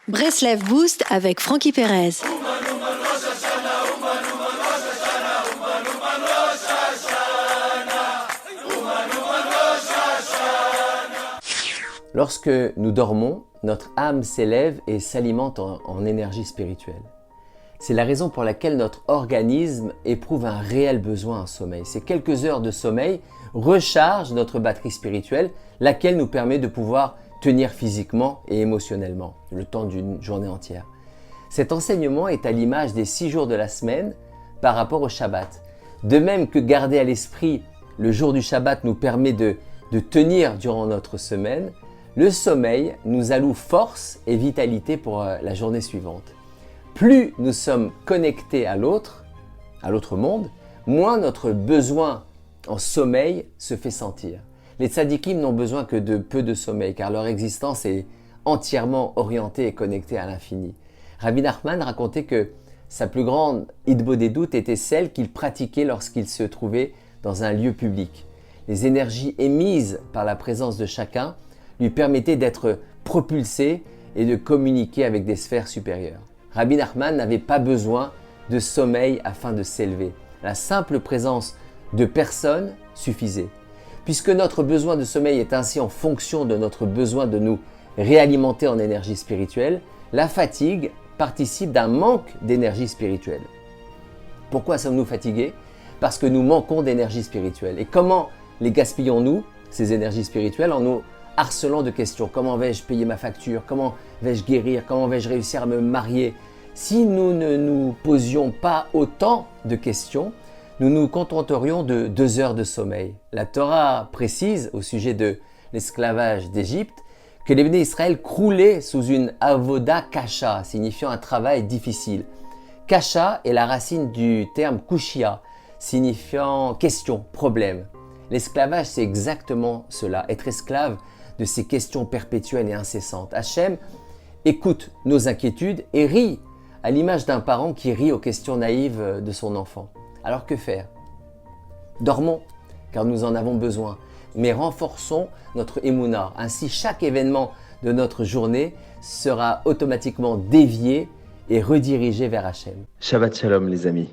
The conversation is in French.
Breslev Boost avec Francky Perez. Lorsque nous dormons, notre âme s'élève et s'alimente en énergie spirituelle. C'est la raison pour laquelle notre organisme éprouve un réel besoin en sommeil. Ces quelques heures de sommeil rechargent notre batterie spirituelle, laquelle nous permet de pouvoir tenir physiquement et émotionnellement le temps d'une journée entière. Cet enseignement est à l'image des 6 jours de la semaine par rapport au Shabbat. De même que garder à l'esprit le jour du Shabbat nous permet de tenir durant notre semaine, le sommeil nous alloue force et vitalité pour la journée suivante. Plus nous sommes connectés à l'autre monde, moins notre besoin en sommeil se fait sentir. Les tzadikim n'ont besoin que de peu de sommeil car leur existence est entièrement orientée et connectée à l'infini. Rabbi Nachman racontait que sa plus grande hitbodedut était celle qu'il pratiquait lorsqu'il se trouvait dans un lieu public. Les énergies émises par la présence de chacun lui permettaient d'être propulsé et de communiquer avec des sphères supérieures. Rabbi Nachman n'avait pas besoin de sommeil afin de s'élever. La simple présence de personnes suffisait. Puisque notre besoin de sommeil est ainsi en fonction de notre besoin de nous réalimenter en énergie spirituelle, la fatigue participe d'un manque d'énergie spirituelle. Pourquoi sommes-nous fatigués? Parce que nous manquons d'énergie spirituelle. Et comment les gaspillons-nous, ces énergies spirituelles, en nous harcelant de questions? Comment vais-je payer ma facture? Comment vais-je guérir? Comment vais-je réussir à me marier? Si nous ne nous posions pas autant de questions, nous nous contenterions de 2 heures de sommeil. La Torah précise au sujet de l'esclavage d'Égypte que les béné Israël croulaient sous une avoda kasha, signifiant un travail difficile. Kasha est la racine du terme kushia, signifiant question, problème. L'esclavage, c'est exactement cela, être esclave de ces questions perpétuelles et incessantes. Hachem écoute nos inquiétudes et rit, à l'image d'un parent qui rit aux questions naïves de son enfant. Alors que faire? Dormons, car nous en avons besoin, mais renforçons notre émouna. Ainsi, chaque événement de notre journée sera automatiquement dévié et redirigé vers Hachem. Shabbat Shalom les amis.